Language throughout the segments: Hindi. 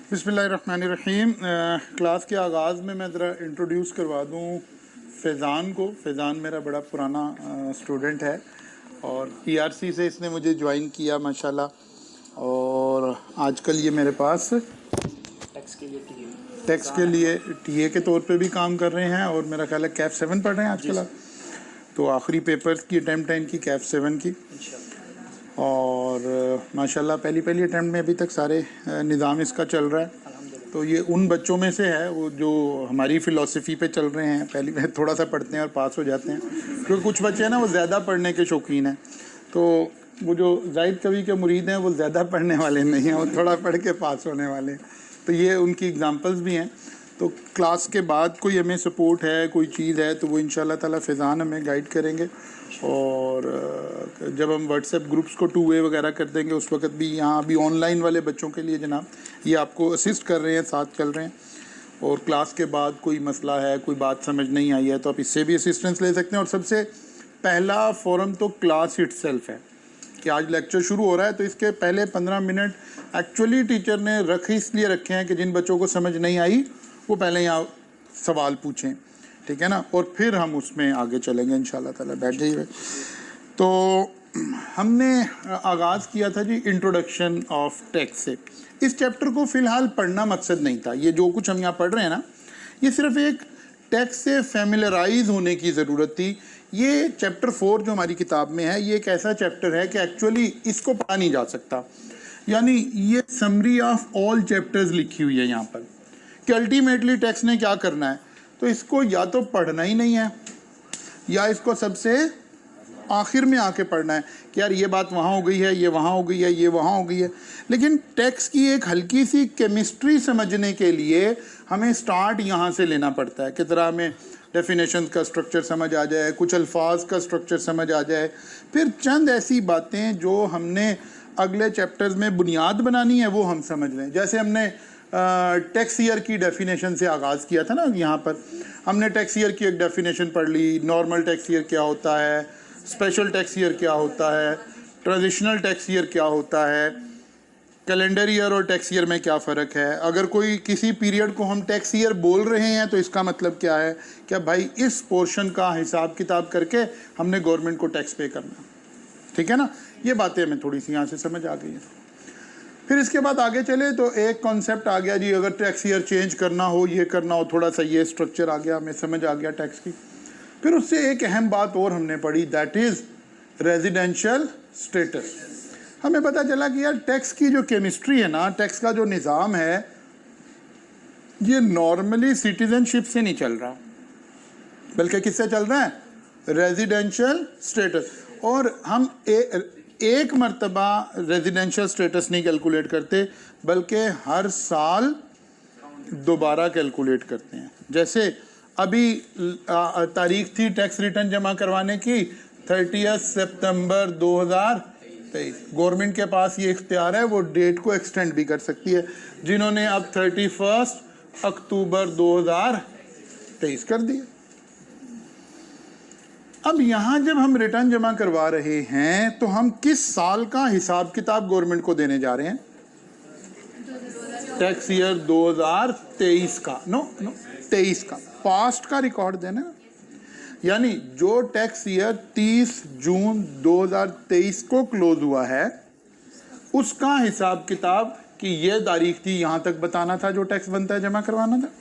बिस्मिल्लाहिर्रहमानिर्रहीम। क्लास के आगाज़ में मैं ज़रा इंट्रोड्यूस करवा दूँ फैज़ान को। फैज़ान मेरा बड़ा पुराना स्टूडेंट है और PRC से इसने मुझे ज्वाइन किया माशाल्लाह, और आजकल ये मेरे पास टैक्स के लिए TA के तौर पे भी काम कर रहे हैं, और मेरा ख्याल है कैफ 7 पढ़ रहे हैं आजकल आप। तो आखिरी पेपर्स की अटैम्प्ट है इनकी कैफ 7 की, और माशाल्लाह पहली अटैम्प्ट में अभी तक सारे निज़ाम इसका चल रहा है। तो ये उन बच्चों में से है वो जो हमारी फ़िलॉसफी पे चल रहे हैं, पहली बार थोड़ा सा पढ़ते हैं और पास हो जाते हैं, क्योंकि कुछ बच्चे हैं ना वो ज़्यादा पढ़ने के शौकीन हैं। तो वो जो जाहिद कवि के मुरीद हैं वो ज़्यादा पढ़ने वाले नहीं हैं, वो थोड़ा पढ़ के पास होने वाले हैं। तो ये उनकी एग्ज़ाम्पल्स भी हैं। तो क्लास के बाद कोई हमें सपोर्ट है, कोई चीज़ है, तो वो इंशाल्लाह ताला फैज़ान हमें गाइड करेंगे। और जब हम व्हाट्सएप ग्रुप्स को 2 वे वगैरह कर देंगे उस वक्त भी यहाँ अभी ऑनलाइन वाले बच्चों के लिए जनाब ये आपको असिस्ट कर रहे हैं, साथ चल रहे हैं। और क्लास के बाद कोई मसला है, कोई बात समझ नहीं आई है, तो आप इससे भी असिस्टेंस ले सकते हैं। और सबसे पहला फ़ोरम तो क्लास इटसेल्फ है कि आज लेक्चर शुरू हो रहा है, तो इसके पहले 15 मिनट एक्चुअली टीचर ने इसलिए रखे हैं कि जिन बच्चों को समझ नहीं आई वो पहले यहाँ सवाल पूछें, ठीक है ना, और फिर हम उसमें आगे चलेंगे इंशाल्लाह ताला। बैठ जाइए। तो हमने आगाज़ किया था जी इंट्रोडक्शन ऑफ टैक्स से। इस चैप्टर को फ़िलहाल पढ़ना मकसद नहीं था, ये जो कुछ हम यहाँ पढ़ रहे हैं ना, ये सिर्फ एक टैक्स से फैमिलराइज होने की ज़रूरत थी। ये चैप्टर 4 जो हमारी किताब में है, ये एक ऐसा चैप्टर है कि एक्चुअली इसको पढ़ा नहीं जा सकता। यानी ये समरी ऑफ ऑल चैप्टर्स लिखी हुई है यहाँ पर कि अल्टीमेटली टैक्स ने क्या करना है। तो इसको या तो पढ़ना ही नहीं है या इसको सबसे आखिर में आके पढ़ना है कि यार ये बात वहाँ हो गई है, ये वहाँ हो गई है, ये वहाँ हो गई है। लेकिन टैक्स की एक हल्की सी केमिस्ट्री समझने के लिए हमें स्टार्ट यहाँ से लेना पड़ता है कि तरह हमें डेफिनेशन का स्ट्रक्चर समझ आ जाए, कुछ अल्फाज का स्ट्रक्चर समझ आ जाए, फिर चंद ऐसी बातें जो हमने अगले चैप्टर्स में बुनियाद बनानी है वो हम समझ लें। जैसे हमने टैक्स ईयर की डेफिनेशन से आगाज़ किया था ना, यहाँ पर हमने टैक्स ईयर की एक डेफिनेशन पढ़ ली। नॉर्मल टैक्स ईयर क्या होता है, स्पेशल टैक्स ईयर क्या होता है, ट्रेडिशनल टैक्स ईयर क्या होता है, कैलेंडर ईयर और टैक्स ईयर में क्या फ़र्क है। अगर कोई किसी पीरियड को हम टैक्स ईयर बोल रहे हैं तो इसका मतलब क्या है, क्या भाई इस पोर्शन का हिसाब किताब करके हमने गवर्नमेंट को टैक्स पे करना, ठीक है ना। ये बातें हमें थोड़ी सी यहाँ से समझ आ गई है। फिर इसके बाद आगे चले तो एक कॉन्सेप्ट आ गया जी, अगर टैक्स ईयर चेंज करना हो, ये करना हो, थोड़ा सा ये स्ट्रक्चर आ गया, हमें समझ आ गया टैक्स की। फिर उससे एक अहम बात और हमने पढ़ी, दैट इज़ रेजिडेंशियल स्टेटस। हमें पता चला कि यार टैक्स की जो केमिस्ट्री है ना, टैक्स का जो निज़ाम है, ये नॉर्मली सिटीजनशिप से नहीं चल रहा, बल्कि किससे चल रहा है, रेजिडेंशियल स्टेटस। और हम एक मर्तबा रेजिडेंशियल स्टेटस नहीं कैलकुलेट करते, बल्कि हर साल दोबारा कैलकुलेट करते हैं। जैसे अभी तारीख थी टैक्स रिटर्न जमा करवाने की 30 सितंबर 2023। गवर्नमेंट के पास ये इख्तियार है, वो डेट को एक्सटेंड भी कर सकती है, जिन्होंने अब 31 अक्टूबर 2023 कर दिया। अब यहाँ जब हम रिटर्न जमा करवा रहे हैं तो हम किस साल का हिसाब किताब गवर्नमेंट को देने जा रहे हैं, टैक्स ईयर 2023 का, 23 का, पास्ट का रिकॉर्ड देना। यानी जो टैक्स ईयर 30 जून 2023 को क्लोज हुआ है उसका हिसाब किताब कि ये तारीख थी, यहाँ तक बताना था जो टैक्स बनता है, जमा करवाना था,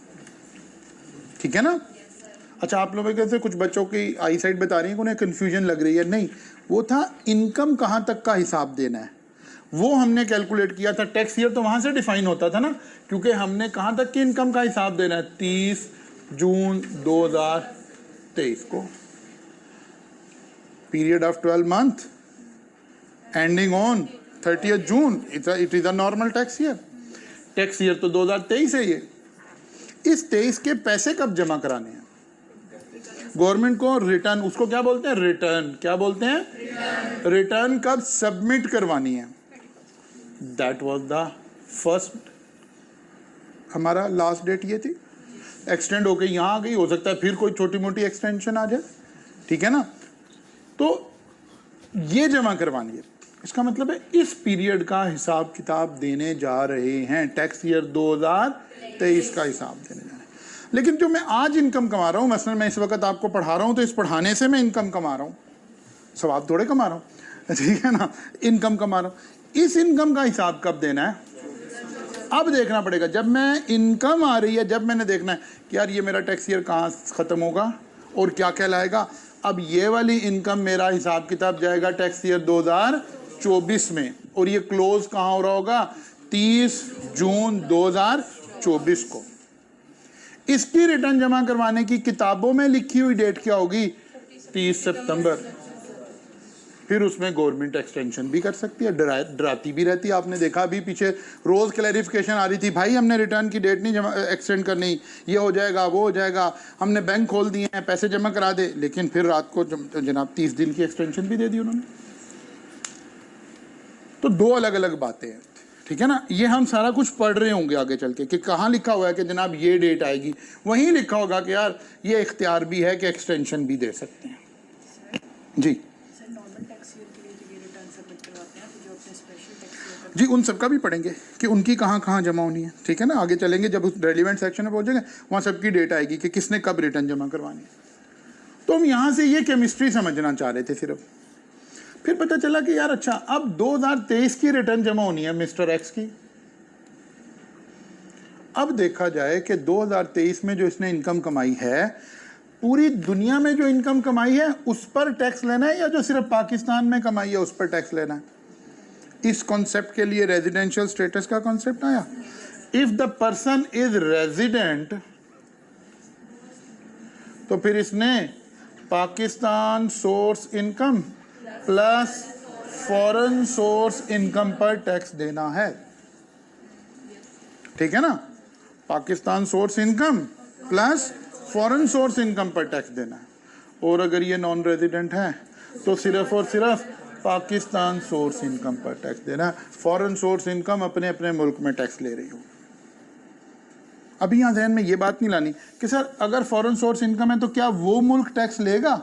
ठीक है ना। अच्छा, आप लोगों से कुछ बच्चों की आई साइड बता रही है कि उन्हें कन्फ्यूजन लग रही है, नहीं, वो था इनकम कहाँ तक का हिसाब देना है, वो हमने कैलकुलेट किया था। टैक्स ईयर तो वहाँ से डिफाइन होता था ना, क्योंकि हमने कहाँ तक की इनकम का हिसाब देना है, 30 जून 2023 को, period of 12 month ending on 30 June, it is a normal tax year. Tax year तो 2023 है। ये इस 23 के पैसे कब जमा कराने हैं गवर्नमेंट को, रिटर्न, उसको क्या बोलते हैं, रिटर्न, क्या बोलते हैं, रिटर्न कब सबमिट करवानी है। दैट वाज द फर्स्ट, हमारा लास्ट डेट ये थी, एक्सटेंड होके यहाँ आ गई, हो सकता है फिर कोई छोटी मोटी एक्सटेंशन आ जाए, ठीक है ना। तो ये जमा करवानी है। इसका मतलब है इस पीरियड का हिसाब किताब देने जा रहे हैं, टैक्स ईयर 2023 का हिसाब देने जा रहे हैं। लेकिन जो मैं आज इनकम कमा रहा हूँ, मसलन मैं इस वक्त आपको पढ़ा रहा हूँ, तो इस पढ़ाने से मैं इनकम कमा रहा हूँ, सवाब थोड़े कमा रहा हूँ, ठीक है ना, इनकम कमा रहा हूँ। इस इनकम का हिसाब कब देना है? अब देखना पड़ेगा जब मैं इनकम आ रही है, जब मैंने देखना है कि यार ये मेरा टैक्स ईयर कहाँ ख़त्म होगा और क्या कहलाएगा। अब ये वाली इनकम मेरा हिसाब किताब जाएगा टैक्स ईयर 2024 में, और ये क्लोज कहाँ हो रहा होगा? 30 जून 2024 को। इसकी रिटर्न जमा करवाने की किताबों में लिखी हुई डेट क्या होगी? 30 सितंबर। फिर उसमें गवर्नमेंट एक्सटेंशन भी कर सकती है, डराती भी रहती है। आपने देखा अभी पीछे रोज़ क्लैरिफिकेशन आ रही थी, भाई हमने रिटर्न की डेट नहीं जमा एक्सटेंड करनी, ये हो जाएगा वो हो जाएगा, हमने बैंक खोल दिए हैं, पैसे जमा करा दे। लेकिन फिर रात को जनाब 30 दिन की एक्सटेंशन भी दे दी उन्होंने। तो दो अलग अलग बातें हैं, ठीक है ना। ये हम सारा कुछ पढ़ रहे होंगे आगे चल के कि कहाँ लिखा हुआ है कि जनाब ये डेट आएगी, वहीं लिखा होगा कि यार ये इख्तियार भी है कि एक्सटेंशन भी दे सकते हैं। जी जी, उन सबका भी पढ़ेंगे कि उनकी कहाँ कहाँ जमा होनी है, ठीक है ना। आगे चलेंगे जब उस रेलिवेंट सेक्शन में पहुंचेंगे, वहाँ सबकी डेट आएगी कि किसने कब रिटर्न जमा करवानी है। तो हम यहाँ से ये केमिस्ट्री समझना चाह रहे थे सिर्फ। फिर पता चला कि यार अच्छा, अब 2023 की रिटर्न जमा होनी है मिस्टर एक्स की। अब देखा जाए कि 2023 में जो इसने इनकम कमाई है, पूरी दुनिया में जो इनकम कमाई है उस पर टैक्स लेना है या जो सिर्फ पाकिस्तान में कमाई है उस पर टैक्स लेना है। इस कॉन्सेप्ट के लिए रेजिडेंशियल स्टेटस का कॉन्सेप्ट आया। If the person is resident, तो फिर इसने Pakistan source income plus foreign source income पर टैक्स देना है, ठीक है ना। Pakistan source income plus foreign source income पर टैक्स देना है। और अगर ये नॉन रेजिडेंट है तो सिर्फ और सिर्फ पाकिस्तान सोर्स इनकम पर टैक्स देना है। फॉरेन सोर्स इनकम अपने अपने मुल्क में टैक्स ले रही हो। अभी यहाँ ध्यान में ये बात नहीं लानी कि सर अगर फॉरेन सोर्स इनकम है तो क्या वो मुल्क टैक्स लेगा,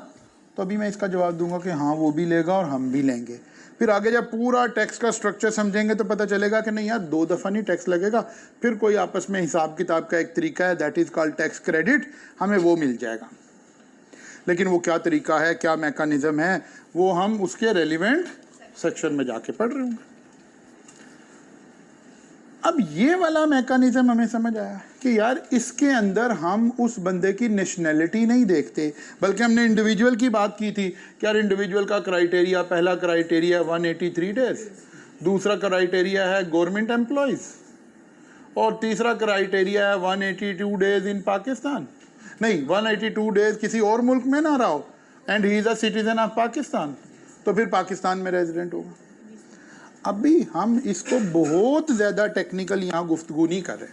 तो अभी मैं इसका जवाब दूंगा कि हाँ वो भी लेगा और हम भी लेंगे। फिर आगे जब पूरा टैक्स का स्ट्रक्चर समझेंगे तो पता चलेगा कि नहीं यार 2 दफ़ा नहीं टैक्स लगेगा। फिर कोई आपस में हिसाब किताब का एक तरीका है, that is called tax credit, हमें वो मिल जाएगा। लेकिन वो क्या तरीका है, क्या मैकेनिज्म है, वो हम उसके रेलिवेंट सेक्शन में जाके पढ़ रहे होंगे। अब ये वाला मैकेनिज्म हमें समझ आया कि यार इसके अंदर हम उस बंदे की नेशनैलिटी नहीं देखते, बल्कि हमने इंडिविजुअल की बात की थी कि यार इंडिविजुअल का क्राइटेरिया, पहला क्राइटेरिया 183 डेज, दूसरा क्राइटेरिया है गवर्नमेंट एम्प्लॉयज़, और तीसरा क्राइटेरिया है 182 डेज इन पाकिस्तान, नहीं 182 डेज किसी और मुल्क में ना रहा हो, and he is a citizen of Pakistan, तो फिर पाकिस्तान में रेजिडेंट होगा। अभी हम इसको बहुत ज़्यादा टेक्निकल यहाँ गुफ्तगू नहीं कर रहे,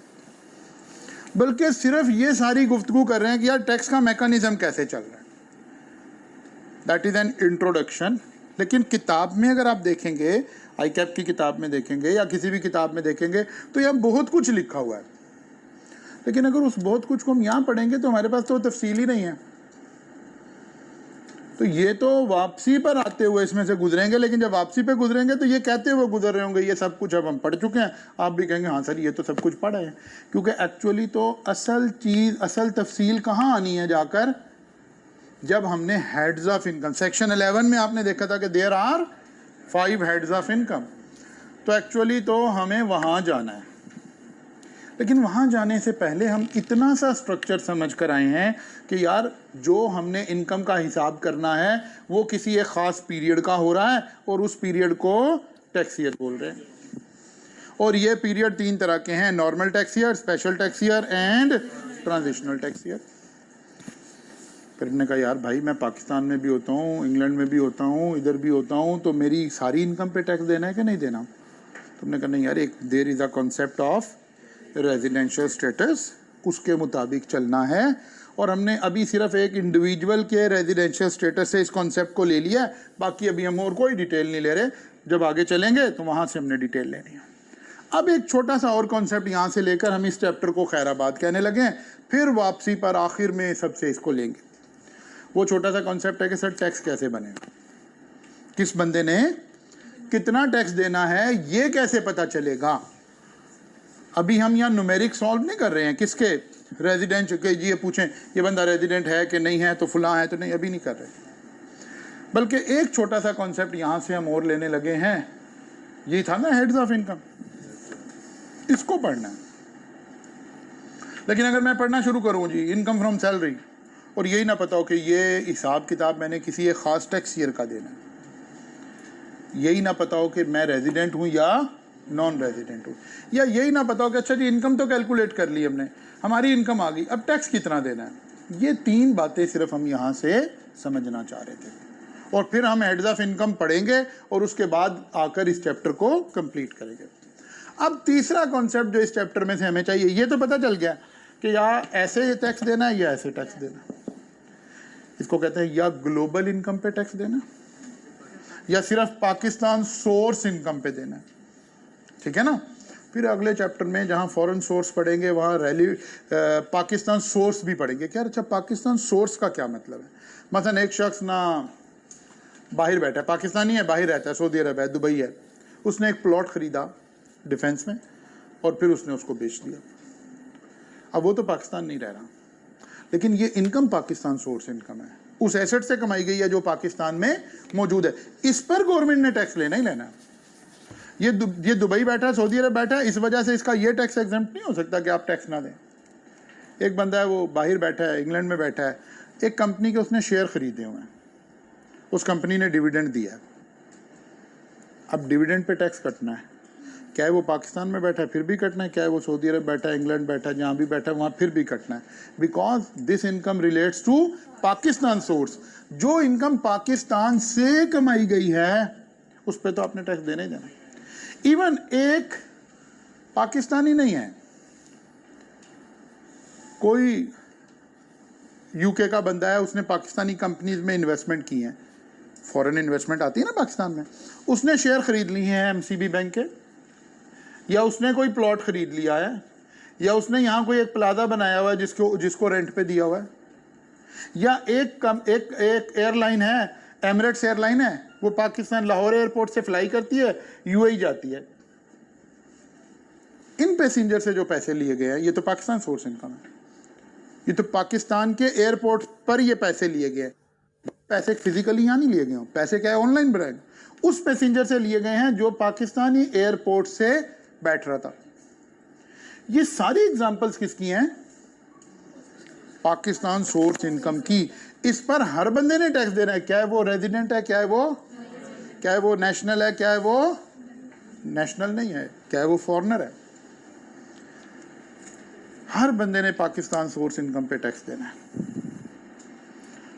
बल्कि सिर्फ ये सारी गुफ्तगू कर रहे हैं कि यार टैक्स का मैकेनिज्म कैसे चल रहा है। That is an introduction. लेकिन किताब में अगर आप देखेंगे, आई कैप की किताब में देखेंगे या किसी भी किताब में देखेंगे, तो यहाँ बहुत कुछ लिखा हुआ है। लेकिन अगर उस बहुत कुछ को हम यहाँ पढ़ेंगे तो हमारे पास तो तफसील ही नहीं है। तो ये तो वापसी पर आते हुए इसमें से गुजरेंगे, लेकिन जब वापसी पे गुजरेंगे तो ये कहते हुए गुजर रहे होंगे ये सब कुछ अब हम पढ़ चुके हैं। आप भी कहेंगे हाँ सर ये तो सब कुछ पढ़ा है, क्योंकि एक्चुअली तो असल चीज़, असल तफसील कहाँ आनी है जाकर, जब हमने हेड्स ऑफ इनकम सेक्शन 11 में आपने देखा था कि there are 5 heads of income, तो एक्चुअली तो हमें वहाँ जाना है। लेकिन वहाँ जाने से पहले हम इतना सा स्ट्रक्चर समझ कर आए हैं कि यार जो हमने इनकम का हिसाब करना है वो किसी एक ख़ास पीरियड का हो रहा है, और उस पीरियड को टैक्स ईयर बोल रहे हैं। और ये पीरियड 3 तरह के हैं, normal tax year, special tax year and transitional tax year. फिर हमने कहा यार भाई मैं पाकिस्तान में भी होता हूँ, इंग्लैंड में भी होता हूँ, इधर भी होता हूँ, तो मेरी सारी इनकम पे टैक्स देना है कि नहीं देना। तो हमने कहा नहीं यार, एक there is a concept of residential status, उसके मुताबिक चलना है। और हमने अभी सिर्फ एक इंडिविजुअल के रेजिडेंशियल स्टेटस से इस कॉन्सेप्ट को ले लिया है, बाकी अभी हम और कोई डिटेल नहीं ले रहे। जब आगे चलेंगे तो वहाँ से हमने डिटेल लेनी है। अब एक छोटा सा और कॉन्सेप्ट यहाँ से लेकर हम इस चैप्टर को खैराबाद कहने लगे हैं, फिर वापसी पर आखिर में सबसे इसको लेंगे। वो छोटा सा कॉन्सेप्ट है कि सर टैक्स कैसे बने, किस बंदे ने कितना टैक्स देना है ये कैसे पता चलेगा? अभी हम यहाँ न्यूमेरिक सॉल्व नहीं कर रहे हैं किसके, रेजिडेंट के, ये पूछें ये बंदा रेजिडेंट है कि नहीं है तो फुला है तो नहीं, अभी नहीं कर रहे। बल्कि एक छोटा सा कॉन्सेप्ट यहाँ से हम और लेने लगे हैं, ये था ना हेड्स ऑफ इनकम, इसको पढ़ना है। लेकिन अगर मैं पढ़ना शुरू करूँ जी इनकम फ्रॉम सैलरी, और यही ना पता हो कि ये हिसाब किताब मैंने किसी एक ख़ास टैक्स ईयर का देना है, यही ना पता हो कि मैं रेजिडेंट हूँ या नॉन रेजिडेंट हूँ, या यही ना पता हो कि अच्छा जी इनकम तो कैलकुलेट कर ली हमने, हमारी इनकम आ गई, अब टैक्स कितना देना है। ये तीन बातें सिर्फ हम यहाँ से समझना चाह रहे थे, और फिर हम हेड्स ऑफ इनकम पढ़ेंगे और उसके बाद आकर इस चैप्टर को कंप्लीट करेंगे। अब तीसरा कॉन्सेप्ट जो इस चैप्टर में से हमें चाहिए, ये तो पता चल गया कि या ऐसे टैक्स देना है या ऐसे टैक्स देना, इसको कहते हैं या ग्लोबल इनकम पे टैक्स देना या सिर्फ पाकिस्तान सोर्स इनकम पे देना है, ठीक है ना। फिर अगले चैप्टर में जहाँ फॉरेन सोर्स पढ़ेंगे वहाँ पाकिस्तान सोर्स भी पढ़ेंगे। क्या अच्छा पाकिस्तान सोर्स का क्या मतलब है? मसलन एक शख्स ना बाहर बैठा है, पाकिस्तानी है, बाहर रहता है, सऊदी अरब है, दुबई है, उसने एक प्लॉट ख़रीदा डिफेंस में और फिर उसने उसको बेच दिया। अब वो तो पाकिस्तान नहीं रह रहा, लेकिन ये इनकम पाकिस्तान सोर्स इनकम है, उस एसेट से कमाई गई है जो पाकिस्तान में मौजूद है, इस पर गवर्नमेंट ने टैक्स लेना ही लेना है। ये दुबई बैठा है, सऊदी अरब बैठा है, इस वजह से इसका ये टैक्स एग्जम्प्ट नहीं हो सकता कि आप टैक्स ना दें। एक बंदा है वो बाहर बैठा है, इंग्लैंड में बैठा है, एक कंपनी के उसने शेयर खरीदे हुए हैं, उस कंपनी ने डिविडेंड दिया है, अब डिविडेंड पे टैक्स कटना है, क्या वो पाकिस्तान में बैठा है फिर भी कटना है, क्या वो सऊदी अरब बैठा है, इंग्लैंड बैठा है, जहाँ भी बैठा है वहाँ फिर भी कटना है, because this income relates to Pakistan source. जो इनकम पाकिस्तान से कमाई गई है उस पर तो आपने टैक्स देना ही देना। इवन एक पाकिस्तानी नहीं है, कोई यूके का बंदा है, उसने पाकिस्तानी कंपनीज में इन्वेस्टमेंट की है, फॉरेन इन्वेस्टमेंट आती है ना पाकिस्तान में, उसने शेयर खरीद लिए हैं एमसीबी बैंक के, या उसने कोई प्लॉट खरीद लिया है, या उसने यहाँ कोई एक प्लाजा बनाया हुआ है जिसको रेंट पे दिया हुआ है, या एक एयरलाइन है, एमिरेट्स एयरलाइन है, वो पाकिस्तान लाहौर एयरपोर्ट से फ्लाई करती है, यूएई जाती है, इन पैसेंजर से जो पैसे लिए गए हैं ये तो पाकिस्तान सोर्स इनकम है, ये तो पाकिस्तान के एयरपोर्ट पर ये पैसे लिए गए, पैसे फिजिकली यहाँ नहीं लिए गए, पैसे क्या है ऑनलाइन बनाए, उस पैसेंजर से लिए गए हैं जो पाकिस्तानी एयरपोर्ट से बैठ रहा था। ये सारी एग्जांपल्स किसकी हैं? पाकिस्तान सोर्स इनकम की। इस पर हर बंदे ने टैक्स देना है, क्या है वो रेजिडेंट है, क्या है वो नेशनल है, क्या है वो नेशनल नहीं है, क्या है वो फॉरेनर है, हर बंदे ने पाकिस्तान सोर्स इनकम पे टैक्स देना है।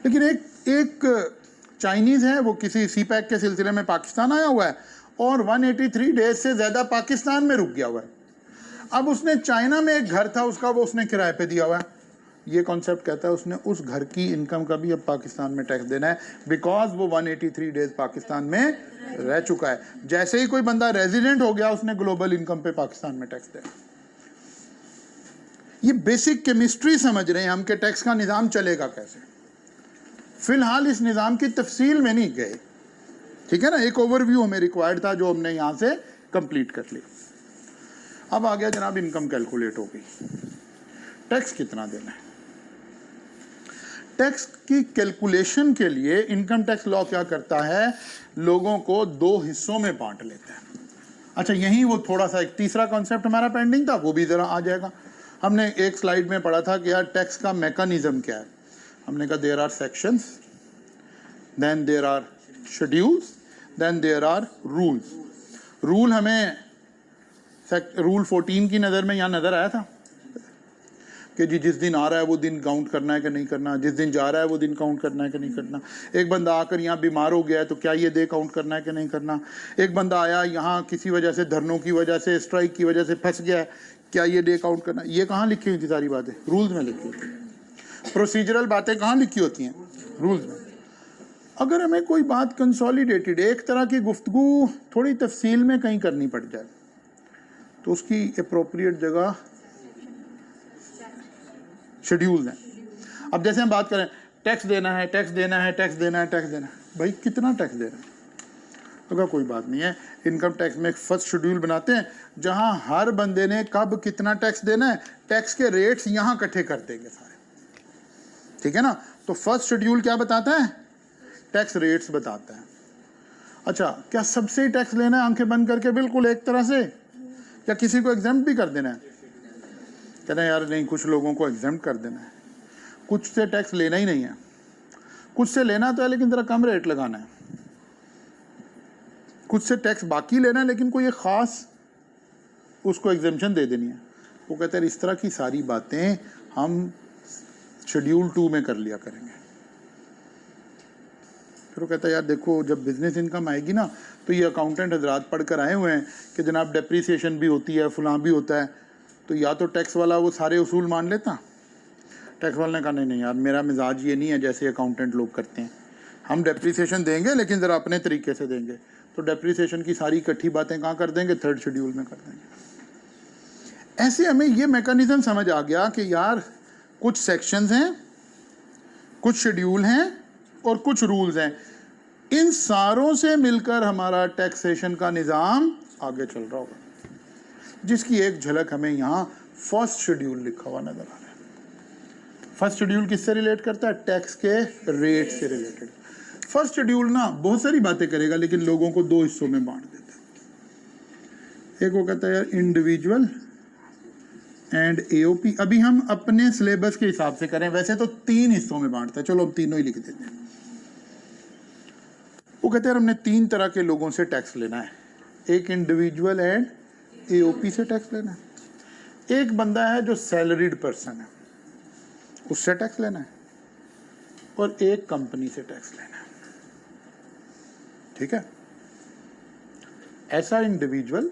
लेकिन एक चाइनीज है, वो किसी सीपैक के सिलसिले में पाकिस्तान आया हुआ है और 183 डेज से ज्यादा पाकिस्तान में रुक गया हुआ है। अब उसने चाइना में एक घर था उसका, वो उसने किराए पे दिया हुआ है। ये कॉन्सेप्ट कहता है उसने उस घर की इनकम का भी अब पाकिस्तान में टैक्स देना है, बिकॉज वो 183 डेज पाकिस्तान में रह चुका है। जैसे ही कोई बंदा रेजिडेंट हो गया उसने ग्लोबल इनकम पे पाकिस्तान में टैक्स देना। ये बेसिक केमिस्ट्री समझ रहे हैं हम कि टैक्स का निज़ाम चलेगा कैसे। फिलहाल इस निज़ाम की तफसील में नहीं गए, ठीक है ना, एक ओवरव्यू हमें रिक्वायर्ड था जो हमने यहाँ से कंप्लीट कर लिया। अब आ गया जनाब इनकम कैलकुलेट हो गई, टैक्स कितना देना है। टैक्स की कैलकुलेशन के लिए इनकम टैक्स लॉ क्या करता है, लोगों को दो हिस्सों में बांट लेता है। अच्छा यहीं वो थोड़ा सा एक तीसरा कॉन्सेप्ट हमारा पेंडिंग था, वो भी ज़रा आ जाएगा। हमने एक स्लाइड में पढ़ा था कि यार टैक्स का मैकेनिज्म क्या है। हमने कहा there are sections, then there are schedules, then there are rules. Rule हमें रूल 14 की नज़र में यहाँ नज़र आया था कि जी जिस दिन आ रहा है वो दिन काउंट करना है कि नहीं करना, जिस दिन जा रहा है वो दिन काउंट करना है कि नहीं करना। एक बंदा आकर यहाँ बीमार हो गया है तो क्या ये डे काउंट करना है कि नहीं करना। एक बंदा आया यहाँ किसी वजह से, धरनों की वजह से, स्ट्राइक की वजह से फंस गया है, क्या ये डे काउंट करना। ये कहाँ लिखी हुई थी सारी बातें? रूल्स में लिखी हुई। प्रोसीजरल बातें कहाँ लिखी होती हैं? रूल्स में। अगर हमें कोई बात कंसोलिडेटेड, एक तरह की गुफ्तगू थोड़ी तफसील में कहीं करनी पड़ जाए तो उसकी अप्रोप्रिएट जगह शेड्यूल है। अब जैसे हम बात करें टैक्स देना है, टैक्स देना है, टैक्स देना है, टैक्स देना है, भाई कितना टैक्स देना है? तो कहा कोई बात नहीं है, इनकम टैक्स में एक फर्स्ट शेड्यूल बनाते हैं जहां हर बंदे ने कब कितना टैक्स देना है, टैक्स के रेट्स यहां इकट्ठे कर देंगे सारे, ठीक है ना। तो फर्स्ट शेड्यूल क्या बताता है, टैक्स रेट्स बताता है। अच्छा, क्या सबसे ही टैक्स लेना है आंखें बंद करके बिल्कुल एक तरह से, या किसी को एग्जाम्प्ट भी कर देना है? कहना है यार नहीं, कुछ लोगों को एग्जाम्प्ट कर देना है, कुछ से टैक्स लेना ही नहीं है, कुछ से लेना तो है लेकिन ज़रा कम रेट लगाना है, कुछ से टैक्स बाकी लेना है लेकिन कोई एक ख़ास उसको एग्जेम्पशन दे देनी है। वो कहते हैं इस तरह की सारी बातें हम शेड्यूल 2 में कर लिया करेंगे। फिर वो कहता है यार देखो, जब बिजनेस इनकम आएगी ना तो ये अकाउंटेंट हजरात पढ़ कर आए हुए हैं कि जनाब डेप्रीसिएशन भी होती है, फलां भी होता है, तो या तो टैक्स वाला वो सारे उसूल मान लेता। टैक्स वाले ने कहा नहीं यार, मेरा मिजाज ये नहीं है जैसे अकाउंटेंट लोग करते हैं, हम डेप्रीसिएशन देंगे लेकिन ज़रा अपने तरीके से देंगे। तो डेप्रीसिएशन की सारी इकट्ठी बातें कहाँ कर देंगे, थर्ड शेड्यूल में कर देंगे। ऐसे हमें ये मैकेनिज्म समझ आ गया कि यार कुछ सेक्शंस हैं, कुछ शेड्यूल हैं और कुछ रूल्स हैं, इन सारों से मिलकर हमारा टैक्सेशन का निज़ाम आगे चल रहा होगा, जिसकी एक झलक हमें यहाँ फर्स्ट शेड्यूल लिखा हुआ नजर आ रहा है। फर्स्ट शेड्यूल किससे रिलेट करता है, टैक्स के रेट से रिलेटेड। फर्स्ट शेड्यूल ना बहुत सारी बातें करेगा लेकिन लोगों को दो हिस्सों में बांट देता है। एक वो कहता है यार इंडिविजुअल एंड एओपी। अभी हम अपने सिलेबस के हिसाब से करें, वैसे तो 3 हिस्सों में बांटता है, चलो हम तीनों ही लिख देते हैं। वो कहते हैं हमने 3 तरह के लोगों से टैक्स लेना है, एक इंडिविजुअल एंड एओपी से टैक्स लेना है, एक बंदा है जो सैलरीड पर्सन है उससे टैक्स लेना है, और एक कंपनी से टैक्स लेना है, ठीक है। ऐसा इंडिविजुअल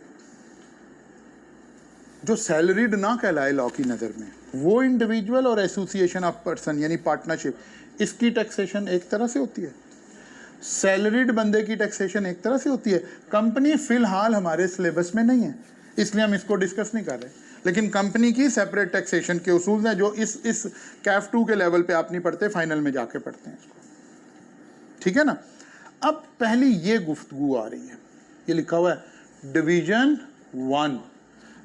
जो सैलरीड ना कहलाए लॉ की नज़र में, वो इंडिविजुअल और एसोसिएशन ऑफ पर्सन यानी पार्टनरशिप, इसकी टैक्सेशन एक तरह से होती है। सैलरीड बंदे की टैक्सेशन एक तरह से होती है। कंपनी फिलहाल हमारे सिलेबस में नहीं है इसलिए हम इसको डिस्कस नहीं कर रहे, लेकिन कंपनी की सेपरेट टैक्सेशन के उसूल हैं जो इस कैफ 2 के लेवल पे आप नहीं पढ़ते, फाइनल में जाके पढ़ते हैं इसको, ठीक है ना। अब पहली ये गुफ्तगू आ रही है, ये लिखा हुआ है division 1,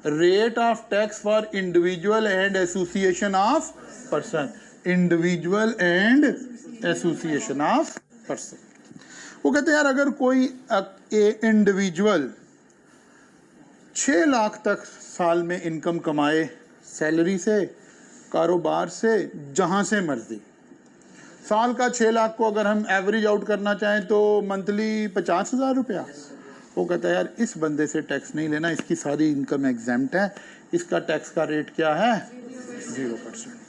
rate of tax for individual and association of person, individual and association of person. वो कहते हैं यार अगर कोई इंडिविजुअल 6 लाख तक साल में इनकम कमाए, सैलरी से, कारोबार से, जहां से मर्जी, साल का 6 लाख को अगर हम एवरेज आउट करना चाहें तो मंथली 50,000 रुपया, वो कहता है यार इस बंदे से टैक्स नहीं लेना, इसकी सारी इनकम एग्जेम्प्ट है, इसका टैक्स का रेट क्या है 0%।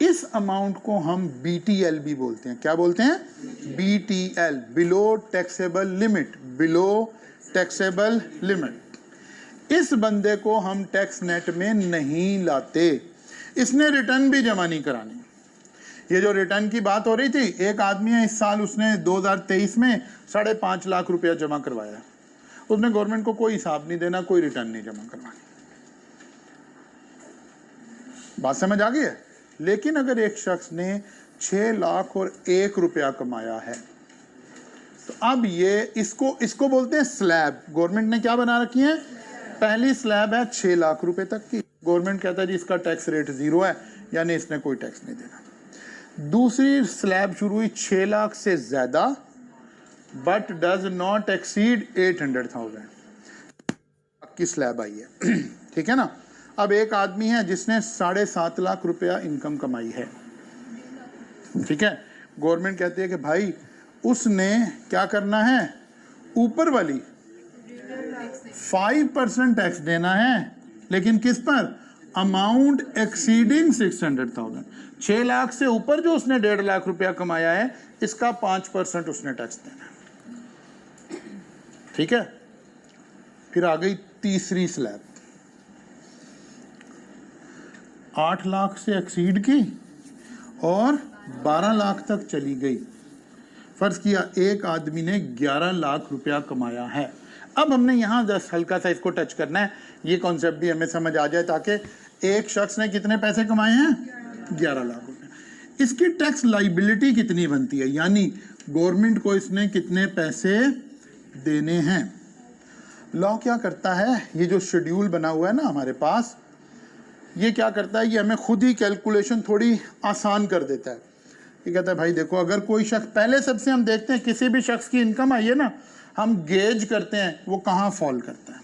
इस अमाउंट को हम BTL भी बोलते हैं। क्या बोलते हैं, BTL, below taxable limit, below taxable limit. इस बंदे को हम टैक्स नेट में नहीं लाते, इसने रिटर्न भी जमा नहीं करानी। ये जो रिटर्न की बात हो रही थी, एक आदमी है इस साल उसने 2023 में 5.5 लाख रुपया जमा करवाया, उसने गवर्नमेंट को कोई हिसाब नहीं देना, कोई रिटर्न नहीं जमा करवानी। बात समझ आ गई है। लेकिन अगर एक शख्स ने 6 लाख और 1 रुपया कमाया है तो अब ये इसको बोलते हैं स्लैब। गवर्नमेंट ने क्या बना रखी है, पहली स्लैब है 6 लाख रुपए तक की, गवर्नमेंट कहता है जी इसका टैक्स रेट 0 है, यानी इसने कोई टैक्स नहीं देना। दूसरी स्लैब शुरू हुई 6 लाख से ज्यादा, बट डज नॉट एक्सीड 800,000 की स्लैब आई है, ठीक है ना। अब एक आदमी है जिसने 7.5 लाख रुपया इनकम कमाई है, ठीक है। गवर्नमेंट कहती है कि भाई उसने क्या करना है, ऊपर वाली 5% टैक्स देना है, लेकिन किस पर, अमाउंट एक्सीडिंग 600,000। 6 लाख से ऊपर जो उसने 1.5 लाख रुपया कमाया है, इसका 5% उसने टैक्स देना है, ठीक है। फिर आ गई तीसरी स्लैब, 8 लाख से एक्सीड की और 12 लाख तक चली गई। फर्ज किया एक आदमी ने 11 लाख रुपया कमाया है। अब हमने यहाँ 10 हल्का सा इसको टच करना है, ये कॉन्सेप्ट भी हमें समझ आ जाए, ताकि एक शख्स ने कितने पैसे कमाए हैं, 11 लाख रुपए, इसकी टैक्स लाइबिलिटी कितनी बनती है, यानी गवर्नमेंट को इसने कितने पैसे देने हैं। लॉ क्या करता है, ये जो शेड्यूल बना हुआ है ना हमारे पास, ये क्या करता है, ये हमें खुद ही कैलकुलेशन थोड़ी आसान कर देता है। ये कहता है भाई देखो, अगर कोई शख्स, पहले सबसे हम देखते हैं किसी भी शख्स की इनकम आई है ना, हम गेज करते हैं वो कहाँ फॉल करता है।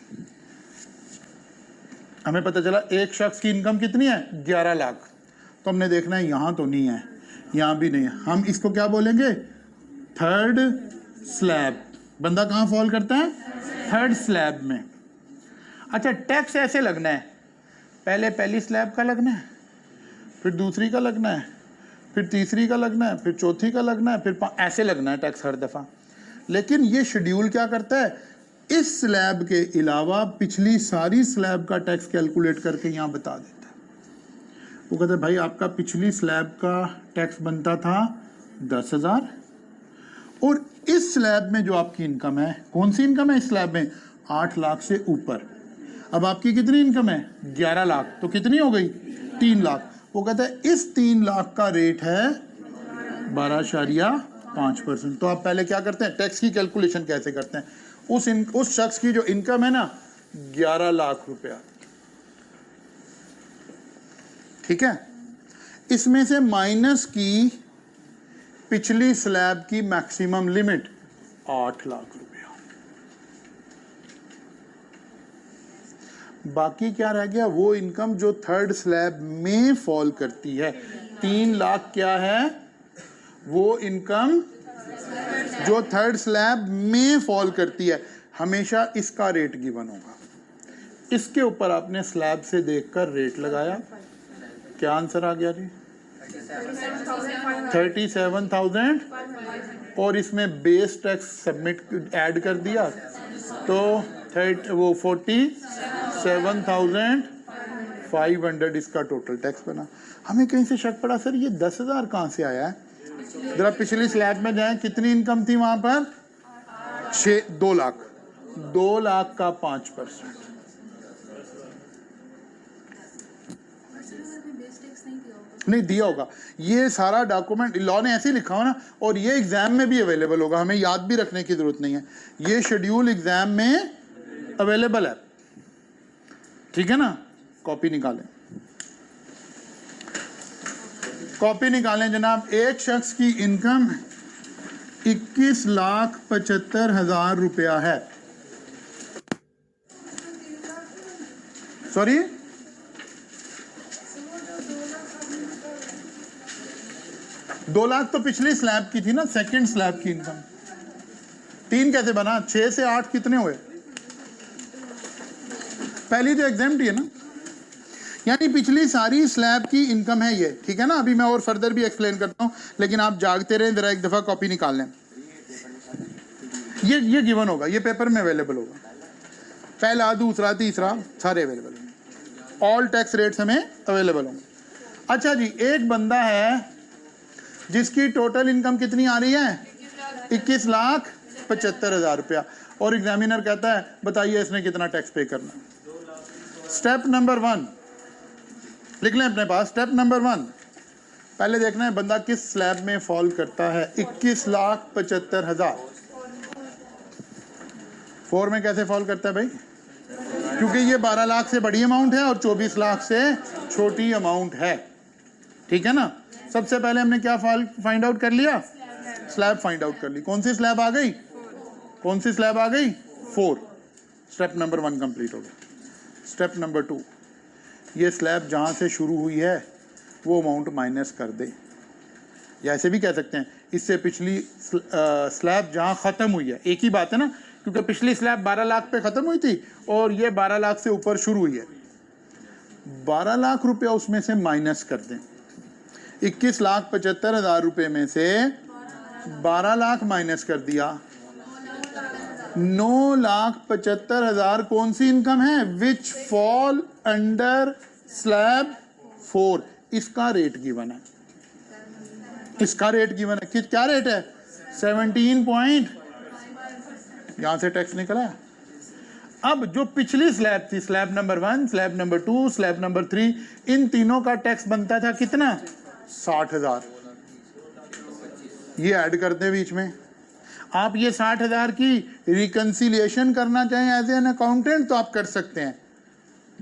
हमें पता चला एक शख्स की इनकम कितनी है, 11 लाख, तो हमने देखना है यहाँ तो नहीं है, यहाँ भी नहीं है, हम इसको क्या बोलेंगे, थर्ड स्लैब। बंदा कहाँ फॉल करता है, थर्ड स्लैब में। अच्छा, टैक्स ऐसे लगना है, पहले पहली स्लैब का लगना है, फिर दूसरी का लगना है, फिर तीसरी का लगना है, फिर चौथी का लगना है, फिर ऐसे लगना है टैक्स हर दफ़ा। लेकिन ये शेड्यूल क्या करता है, इस स्लैब के अलावा पिछली सारी स्लैब का टैक्स कैलकुलेट करके यहाँ बता देता है। वो कहता है भाई आपका पिछली स्लैब का टैक्स बनता था 10,000, और इस स्लैब में जो आपकी इनकम है, कौन सी इनकम है इस स्लैब में, 8 लाख से ऊपर। अब आपकी कितनी इनकम है, 11 लाख, तो कितनी हो गई, 3 लाख। वो कहता है इस 3 लाख का रेट है 12.5%। तो आप पहले क्या करते हैं, टैक्स की कैलकुलेशन कैसे करते हैं, उस शख्स की जो इनकम है ना 11 लाख रुपया, ठीक है, इसमें से माइनस की पिछली स्लैब की मैक्सिमम लिमिट 8 लाख रुपया, बाकी क्या रह गया, वो इनकम जो थर्ड स्लैब में फॉल करती है। 3 लाख क्या है, वो इनकम जो थर्ड स्लैब में फॉल करती है, हमेशा इसका रेट गिवन होगा। इसके ऊपर आपने स्लैब से देखकर रेट लगाया, क्या आंसर आ गया जी, 37,000, और इसमें बेस टैक्स सबमिट ऐड कर दिया तो वो 47,500 इसका टोटल टैक्स बना। हमें कहीं से शक पड़ा, सर ये 10,000 कहाँ से आया है। जरा पिछली स्लैब में जाएं, कितनी इनकम थी वहां पर, 2 लाख, 2 लाख का 5%। नहीं दिया होगा, ये सारा डॉक्यूमेंट लॉ ने ऐसे ही लिखा हो ना, और ये एग्जाम में भी अवेलेबल होगा, हमें याद भी रखने की जरूरत नहीं है, ये शेड्यूल एग्जाम में अवेलेबल है, ठीक है ना। कॉपी निकालें, कॉपी निकालें जनाब। एक शख्स की इनकम 21,75,000 रुपया है, सॉरी 2 लाख तो पिछली स्लैब की थी ना, सेकंड स्लैब की इनकम। 3 कैसे बना, 6 से 8 कितने हुए, पहली तो एग्जाम्प्ट है ना, यानी पिछली सारी स्लैब की इनकम है ये, ठीक है ना। अभी मैं और फर्दर भी एक्सप्लेन करता हूं, लेकिन आप जागते रहें, जरा एक दफा कॉपी निकाल लें। ये गिवन होगा, ये पेपर में अवेलेबल होगा, पहला दूसरा तीसरा सारे अवेलेबल होंगे, ऑल टैक्स रेट्स हमें अवेलेबल होंगे। अच्छा जी, एक बंदा है जिसकी टोटल इनकम कितनी आ रही है, 21,75,000 रुपया, और एग्जामिनर कहता है बताइए इसने कितना टैक्स पे करना। स्टेप नंबर 1 लिख लें अपने पास। स्टेप नंबर 1, पहले देखना है बंदा किस स्लैब में फॉल करता है। 21,75,000 4 में कैसे फॉल करता है भाई, क्योंकि ये 12 लाख से बड़ी अमाउंट है और 24 लाख से छोटी अमाउंट है, ठीक है ना। सबसे पहले हमने क्या फाइंड आउट कर लिया, स्लैब फाइंड आउट कर ली। कौन सी स्लैब आ गई, कौन सी स्लैब आ गई, 4। स्टेप नंबर 1 कंप्लीट हो गया। स्टेप नंबर 2, ये स्लैब जहाँ से शुरू हुई है वो अमाउंट माइनस कर दे, या ऐसे भी कह सकते हैं इससे पिछली स्लैब जहाँ ख़त्म हुई है, एक ही बात है ना, क्योंकि पिछली स्लैब 12 लाख पे ख़त्म हुई थी और ये 12 लाख से ऊपर शुरू हुई है। 12 लाख रुपया उसमें से माइनस कर दें। 21,75,000 रुपये में से 12 लाख माइनस कर दिया, 9,75,000 कौन सी इनकम है, विच फॉल अंडर स्लैब 4। इसका रेट गिवन है, इसका रेट गिवन है, क्या रेट है, 17 यहां से टैक्स निकला। अब जो पिछली स्लैब थी, slab number 1, slab number 2, slab number 3, इन तीनों का टैक्स बनता था कितना, 60,000। ये ऐड कर दें बीच में। आप ये 60,000 की रिकन्सिलिएशन करना चाहें एज एन अकाउंटेंट तो आप कर सकते हैं।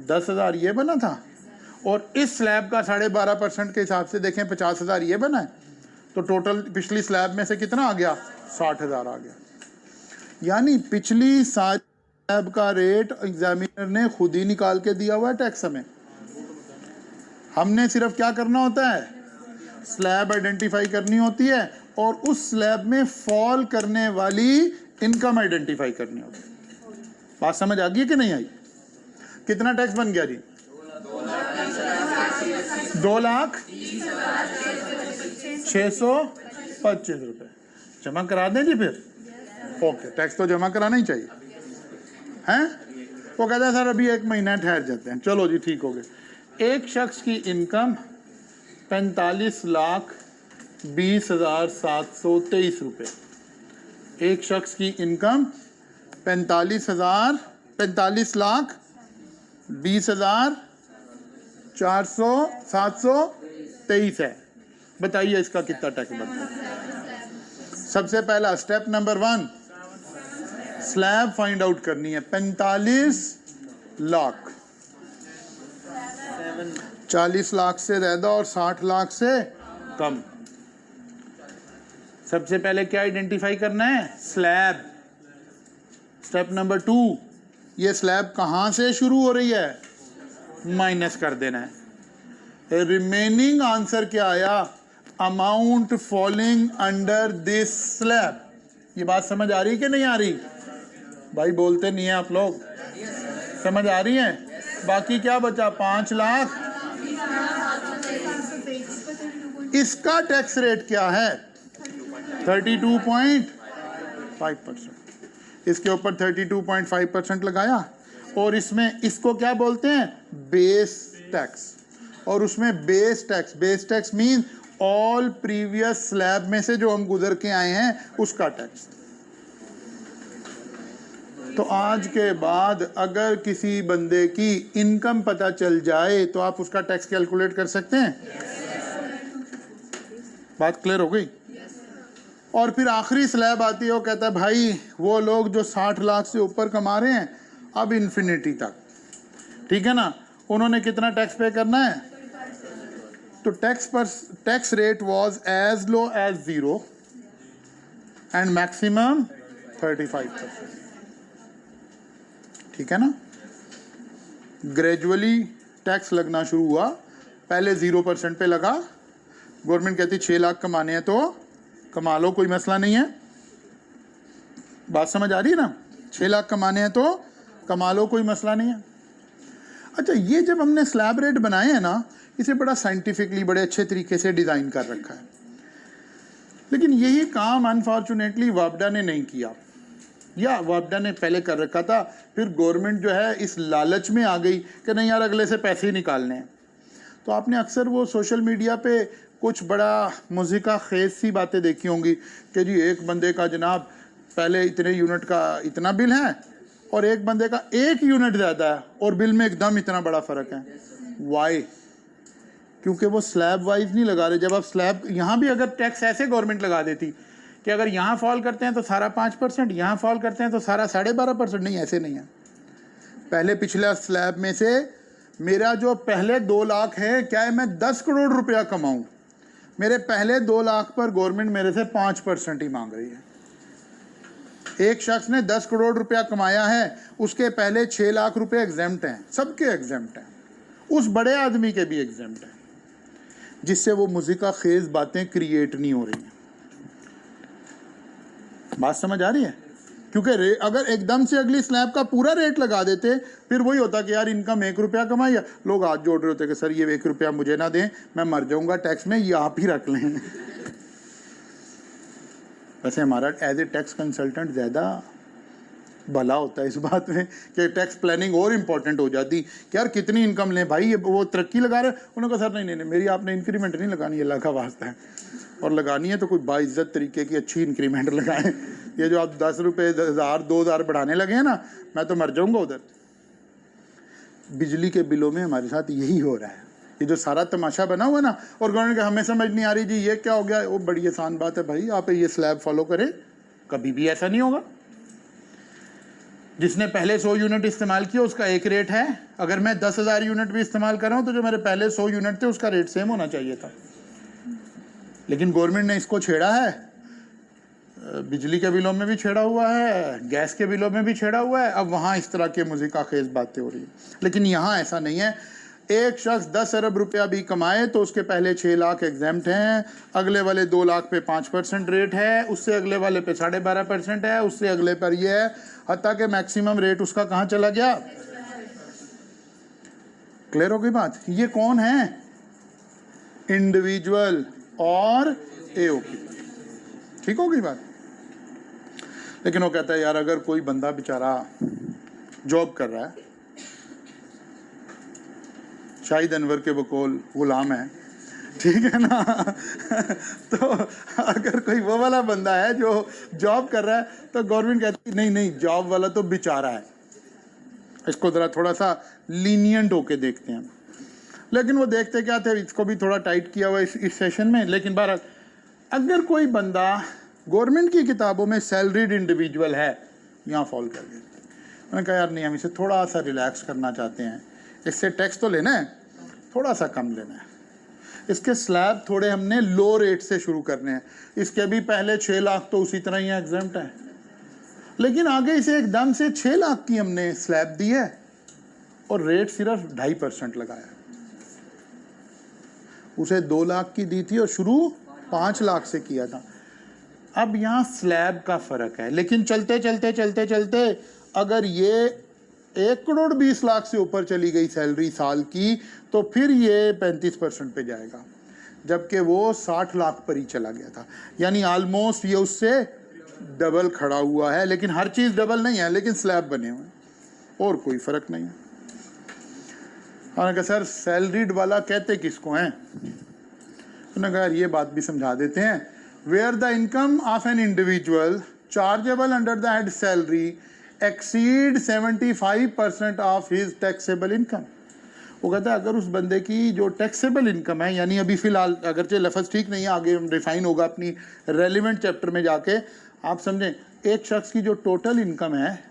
10,000 ये बना था और इस स्लैब का 12.5% के हिसाब से देखें 50,000 ये बना है, तो टोटल पिछली स्लैब में से कितना आ गया? 60,000 आ गया। यानी पिछली सारी स्लैब का रेट एग्जामिनर ने खुद ही निकाल के दिया हुआ है टैक्स हमें। हमने सिर्फ क्या करना होता है? स्लैब आइडेंटिफाई करनी होती है और उस स्लैब में फॉल करने वाली इनकम आइडेंटिफाई करनी होती है। बात समझ आ गई कि नहीं आई? कितना टैक्स बन गया जी? 2,06,25 रुपये जमा करा दें जी फिर। ओके, टैक्स तो जमा कराना ही चाहिए हैं। वो कहता है सर अभी 1 महीना ठहर जाते हैं। चलो जी ठीक हो गए। एक शख्स की इनकम 45,20,723 रुपये। एक शख्स की इनकम 45,20,723 है। बताइए इसका कितना टैक्स बनता है? सबसे पहला step number 1, slab find out करनी है। 45 लाख, 40 लाख से ज़्यादा और 60 लाख से कम। सबसे पहले क्या आइडेंटिफाई करना है? स्लैब। स्टेप नंबर 2, ये स्लैब कहाँ से शुरू हो रही है? माइनस कर देना है। रिमेनिंग आंसर क्या आया? Amount falling under this slab. ये बात समझ आ रही कि नहीं आ रही? भाई बोलते नहीं है आप लोग। समझ आ रही है? बाकी क्या बचा? 5 लाख। इसका टैक्स रेट क्या है? 32.5%। इसके ऊपर 32.5% लगाया और इसमें इसको क्या बोलते हैं? Base tax. और उसमें base tax mean all previous slab में से जो हम गुजर के आए हैं उसका टैक्स। तो आज के बाद अगर किसी बंदे की इनकम पता चल जाए तो आप उसका टैक्स कैलकुलेट कर सकते हैं। बात क्लियर हो गई? और फिर आखिरी स्लैब आती है, वो कहता है भाई वो लोग जो 60 लाख से ऊपर कमा रहे हैं अब इन्फिनिटी तक, ठीक है ना, उन्होंने कितना टैक्स पे करना है? तो tax rate was as low as 0 and maximum 35%। ठीक है ना? ग्रेजुअली टैक्स लगना शुरू हुआ। पहले 0% पे लगा। गवर्नमेंट कहती 6 लाख कमाने हैं तो कमा लो, कोई मसला नहीं है। बात समझ आ रही है ना? 6 लाख कमाने हैं तो कमा लो, कोई मसला नहीं है। अच्छा, ये जब हमने स्लैब रेट बनाए हैं ना, इसे बड़ा साइंटिफिकली बड़े अच्छे तरीके से डिज़ाइन कर रखा है, लेकिन यही काम अनफॉर्चुनेटली वापडा ने नहीं किया, या वापडा ने पहले कर रखा था, फिर गवर्नमेंट जो है इस लालच में आ गई कि नहीं यार अगले से पैसे ही निकालने हैं। तो आपने अक्सर वो सोशल मीडिया पे कुछ बड़ा मुज़िका खेज सी बातें देखी होंगी कि जी एक बंदे का जनाब पहले इतने यूनिट का इतना बिल है और एक बंदे का 1 यूनिट ज़्यादा है और बिल में एकदम इतना बड़ा फ़र्क है। वाई? क्योंकि वो स्लैब वाइज नहीं लगा रहे। जब आप स्लैब, यहाँ भी अगर टैक्स ऐसे गवर्नमेंट लगा देती कि अगर यहाँ फॉल करते हैं तो सारा 5%, यहाँ फॉल करते हैं तो सारा 12.5%, नहीं ऐसे नहीं है। पहले पिछला स्लैब में से मेरा जो पहले 2 लाख है, क्या है मैं 10 करोड़ रुपया कमाऊँ, मेरे पहले 2 लाख पर गवर्नमेंट मेरे से 5% ही मांग रही है। एक शख्स ने 10 करोड़ रुपया कमाया है, उसके पहले 6 लाख रुपए एग्जेम्प्ट हैं, सबके एग्जेम्प्ट हैं, उस बड़े आदमी के भी एग्जेम्प्ट हैं, जिससे वो मुज़िका खेज बातें क्रिएट नहीं हो रही हैं। बात समझ आ रही है? क्योंकि अगर एकदम से अगली स्लैब का पूरा रेट लगा देते, फिर वही होता कि यार इनकम 1 रुपया कमाई है, लोग हाथ जोड़ रहे होते कि सर ये 1 रुपया मुझे ना दें, मैं मर जाऊंगा टैक्स में, ये आप ही रख लें। वैसे हमारा एज ए टैक्स कंसल्टेंट ज़्यादा भला होता है इस बात में कि टैक्स प्लानिंग और इम्पोर्टेंट हो जाती कि यार कितनी इनकम लें भाई, ये वो तरक्की लगा रहे हैं, उन्होंने कहा सर नहीं नहीं मेरी आपने इंक्रीमेंट नहीं लगानी, अल्लाह का वास्ता है, और लगानी है तो कोई बाइज्जत तरीके की अच्छी इंक्रीमेंट लगाएं। ये जो आप 10 रुपये 1000 2000 बढ़ाने लगे हैं ना, मैं तो मर जाऊंगा उधर। बिजली के बिलों में हमारे साथ यही हो रहा है, ये जो सारा तमाशा बना हुआ ना, और गवर्नमेंट का हमें समझ नहीं आ रही जी ये क्या हो गया। वो बड़ी आसान बात है भाई, आप ये स्लैब फॉलो करें, कभी भी ऐसा नहीं होगा। जिसने पहले 100 यूनिट इस्तेमाल किया उसका एक रेट है, अगर मैं 10,000 यूनिट भी इस्तेमाल कर रहा हूँ तो जो मेरे पहले 100 यूनिट थे उसका रेट सेम होना चाहिए था। लेकिन गवर्नमेंट ने इसको छेड़ा है, बिजली के बिलों में भी छेड़ा हुआ है, गैस के बिलों में भी छेड़ा हुआ है। अब वहाँ इस तरह के मुज़िका खेज बातें हो रही है, लेकिन यहाँ ऐसा नहीं है। एक शख्स 10 अरब रुपया भी कमाए तो उसके पहले 6 लाख एग्जाम्प्ट हैं, अगले वाले 2 लाख पे 5% रेट है, उससे अगले वाले पे 12.5% है, उससे अगले पर ये है, हत्ता कि मैक्सिमम रेट उसका कहाँ चला गया। क्लियर हो गई बात। ये कौन है? इंडिविजुअल और एओपी। ठीक हो गई बात। लेकिन वो कहता है यार अगर कोई बंदा बेचारा जॉब कर रहा है, शाहिद अनवर के बकौल गुलाम है, ठीक है ना तो अगर कोई वो वाला बंदा है जो जॉब कर रहा है तो गवर्नमेंट कहती है नहीं नहीं, जॉब वाला तो बेचारा है, इसको ज़रा थोड़ा सा लीनियंट होके देखते हैं। लेकिन वो देखते क्या थे, इसको भी थोड़ा टाइट किया हुआ इस सेशन में। लेकिन बहरहाल अगर कोई बंदा गवर्नमेंट की किताबों में सैलरीड इंडिविजुअल है, यहाँ फॉल कर गया। मैंने कहा यार नहीं, हम इसे थोड़ा सा रिलैक्स करना चाहते हैं, इससे टैक्स तो लेना है, थोड़ा सा कम लेना है। इसके स्लैब थोड़े हमने लो रेट से शुरू करने हैं। इसके भी पहले 6 लाख तो उसी तरह ही एग्जाम्प्ट है, लेकिन आगे इसे एकदम से 6 लाख की हमने स्लैब दी है और रेट सिर्फ 2.5% लगाया। उसे 2 लाख की दी थी और शुरू 5 लाख से किया था। अब यहाँ स्लैब का फर्क है, लेकिन चलते चलते चलते चलते अगर ये 1 करोड़ 20 लाख से ऊपर चली गई सैलरी साल की तो फिर ये 35% पे जाएगा, जबकि वो 60 लाख पर ही चला गया था। यानी ऑलमोस्ट ये उससे डबल खड़ा हुआ है। लेकिन हर चीज़ डबल नहीं है, लेकिन स्लैब बने हुए हैं और कोई फर्क नहीं है। उन्होंने कहा सर सैलरीड वाला कहते किसको हैं? उन्होंने कहा ये बात भी समझा देते हैं। Where the income of an individual chargeable under the head salary exceed 75% of his taxable income. वो कहता है अगर उस बंदे की जो टैक्सेबल इनकम है, यानी अभी फ़िलहाल अगरचे लफ्ज़ ठीक नहीं है, आगे रिफाइन होगा अपनी रेलिवेंट चैप्टर में जाके, आप समझें एक शख्स की जो टोटल इनकम है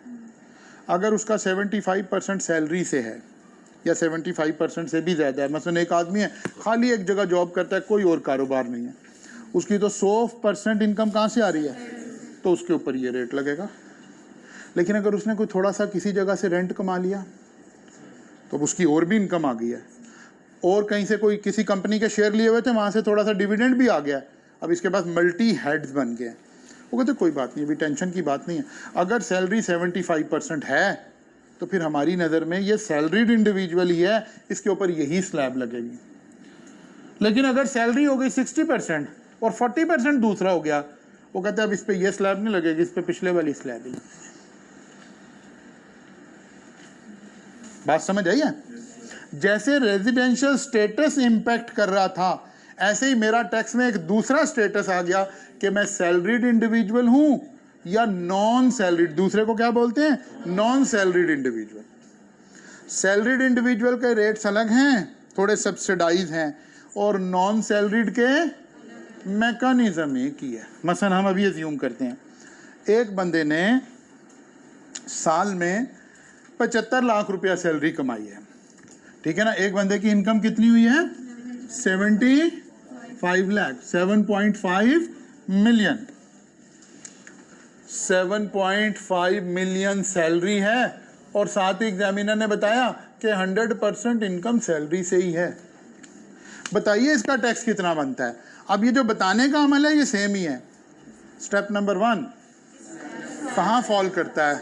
अगर उसका 75% सैलरी से है या 75% से भी ज़्यादा है, मसलन एक आदमी है खाली एक जगह जॉब करता है, कोई और कारोबार नहीं है, उसकी तो 100% इनकम कहाँ से आ रही है, तो उसके ऊपर ये रेट लगेगा। लेकिन अगर उसने कोई थोड़ा सा किसी जगह से रेंट कमा लिया तो उसकी और भी इनकम आ गई है, और कहीं से कोई किसी कंपनी के शेयर लिए हुए थे, वहाँ से थोड़ा सा डिविडेंड भी आ गया, अब इसके पास मल्टी हेड्स बन गए। वो कहते कोई बात नहीं, अभी टेंशन की बात नहीं है। अगर सैलरी 75% है तो फिर हमारी नज़र में ये सैलरीड इंडिविजुअल ही है, इसके ऊपर यही स्लैब लगेगी। लेकिन अगर सैलरी हो गई 60% और 40% दूसरा हो गया, वो कहते हैं अब इस पर यह स्लैब नहीं लगेगी, इस पर पिछले वाली स्लैब ही। बात समझ आई है? जैसे रेजिडेंशियल स्टेटस इंपैक्ट कर रहा था, ऐसे ही मेरा टैक्स में एक दूसरा स्टेटस आ गया कि मैं सैलरीड इंडिविजुअल हूं या नॉन सैलरीड। दूसरे को क्या बोलते हैं? Non salaried individual. Salaried individual के रेट्स अलग हैं, थोड़े सब्सिडाइज हैं, और नॉन सैलरीड के मैकेनिज्म एक ही है। मसलन हम अभी अज्यूम करते हैं एक बंदे ने साल में 75 लाख रुपया सैलरी कमाई है, ठीक है ना। एक बंदे की इनकम कितनी हुई है? 75 लाख, 7.5 मिलियन। 7.5 मिलियन सैलरी है, और साथ ही एग्जामिनर ने बताया कि 100% इनकम सैलरी से ही है। बताइए इसका टैक्स कितना बनता है? अब ये जो बताने का अमल है ये सेम ही है। स्टेप नंबर 1 कहाँ फॉल करता है?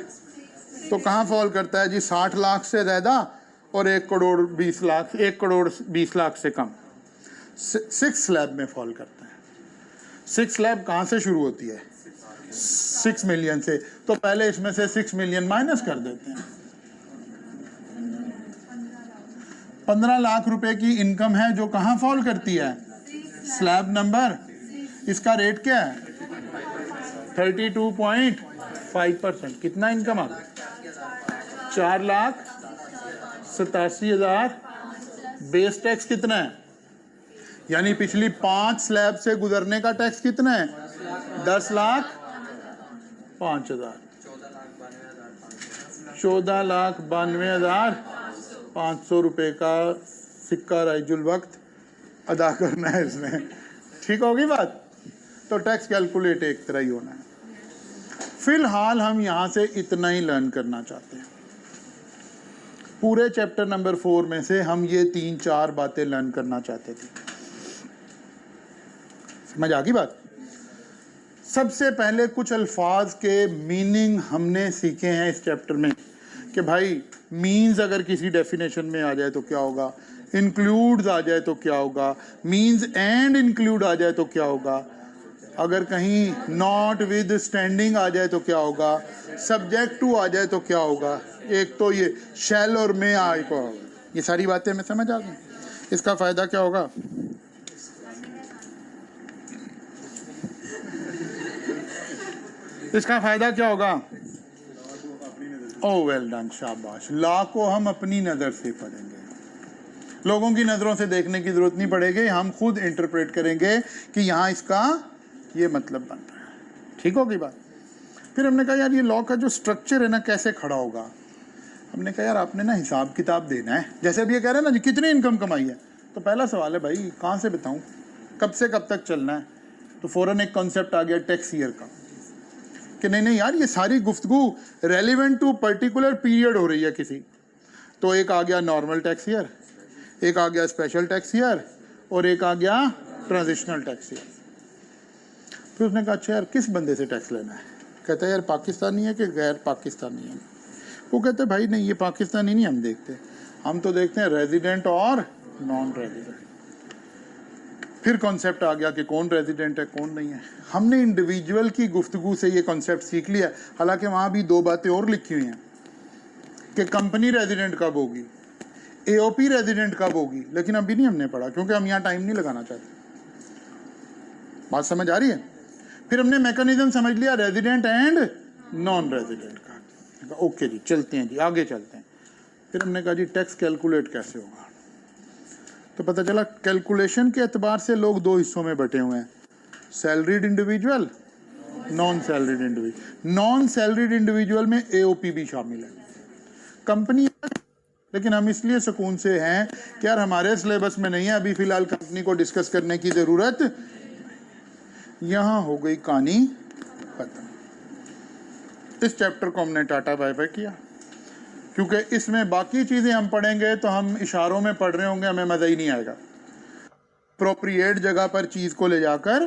तो कहाँ फॉल करता है जी? 60 लाख से ज़्यादा और 1 करोड़ 20 लाख, 1 करोड़ 20 लाख से कम, 6 स्लैब में फॉल करता है। 6 स्लैब कहाँ से शुरू होती है? 6 मिलियन से। तो पहले इसमें से 6 मिलियन माइनस कर देते हैं। 15 लाख रुपए की इनकम है जो कहाँ फॉल करती है? स्लैब नंबर, इसका रेट क्या है? 32.5%। कितना इनकम आ गया? 4,87,000 बेस टैक्स कितना है, यानी पिछली 5 स्लैब से गुजरने का टैक्स कितना है, 10,05,000, 14,92,500 रुपये का सिक्का राइजुल वक्त अदा करना है इसमें। ठीक होगी बात। तो टैक्स कैलकुलेट एक तरह ही होना है। फिलहाल हम यहाँ से इतना ही लर्न करना चाहते हैं। पूरे चैप्टर नंबर 4 में से हम ये 3-4 बातें लर्न करना चाहते थे। समझ आ गई बात। सबसे पहले कुछ अल्फाज के मीनिंग हमने सीखे हैं इस चैप्टर में कि भाई मीन्स अगर किसी डेफिनेशन में आ जाए तो क्या होगा, इंक्लूड्स आ जाए तो क्या होगा, मीन्स एंड इंक्लूड आ जाए तो क्या होगा, अगर कहीं नॉट विद स्टैंडिंग आ जाए तो क्या होगा, सब्जेक्ट टू आ जाए तो क्या होगा, एक तो ये शैल और में आए को होगा। ये सारी बातें हमें समझ आ गई। इसका फ़ायदा क्या होगा, इसका फ़ायदा क्या होगा, ओ वेल डन, शाबाश। लॉ को हम अपनी नज़र से पढ़ेंगे, लोगों की नज़रों से देखने की ज़रूरत नहीं पड़ेगी, हम खुद इंटरप्रेट करेंगे कि यहाँ इसका ये मतलब बन रहा है। ठीक होगी बात। फिर हमने कहा यार ये लॉ का जो स्ट्रक्चर है ना कैसे खड़ा होगा। हमने कहा यार आपने ना हिसाब किताब देना है। जैसे अभी ये कह रहे हैं ना जी कितनी इनकम कमाई है, तो पहला सवाल है भाई कहाँ से बताऊँ, कब से कब तक चलना है। तो फ़ौरन एक कॉन्सेप्ट आ गया टैक्स ईयर का कि नहीं यार ये सारी गुफ्तगू रेलिवेंट टू पर्टिकुलर पीरियड हो रही है किसी। तो एक आ गया नॉर्मल टैक्स ईयर, एक आ गया स्पेशल टैक्स ईयर और एक आ गया ट्रांजिशनल टैक्स ईयर। फिर उसने कहा अच्छा यार किस बंदे से टैक्स लेना है। कहता है यार पाकिस्तानी है कि गैर पाकिस्तानी है। वो कहते भाई नहीं ये पाकिस्तानी नहीं हम देखते, हम तो देखते हैं रेजिडेंट और नॉन रेजिडेंट। फिर कॉन्सेप्ट आ गया कि कौन रेजिडेंट है कौन नहीं है। हमने इंडिविजुअल की गुफ्तगू से ये कॉन्सेप्ट सीख लिया। हालांकि वहाँ भी 2 बातें और लिखी हुई हैं कि कंपनी रेजिडेंट कब होगी, एओपी रेजिडेंट कब होगी, लेकिन अभी नहीं हमने पढ़ा क्योंकि हम यहाँ टाइम नहीं लगाना चाहते। बात समझ आ रही है। फिर हमने मैकेनिज्म समझ लिया रेजिडेंट एंड नॉन रेजिडेंट का। ओके जी चलते हैं जी आगे चलते हैं। फिर हमने कहा जी टैक्स कैलकुलेट कैसे होगा। तो पता चला कैलकुलेशन के एतबार से लोग 2 हिस्सों में बटे हुए हैं, salaried individual, non salaried individual. Non salaried individual में एओपी भी शामिल है, कंपनी। लेकिन हम इसलिए सुकून से हैं कि यार हमारे सिलेबस में नहीं है अभी फ़िलहाल कंपनी को डिस्कस करने की ज़रूरत। यहाँ हो गई कहानी खत्म। इस चैप्टर को हमने टाटा बाय बाय किया क्योंकि इसमें बाकी चीज़ें हम पढ़ेंगे तो हम इशारों में पढ़ रहे होंगे, हमें मज़ा ही नहीं आएगा। अप्रोप्रिएट जगह पर चीज़ को ले जाकर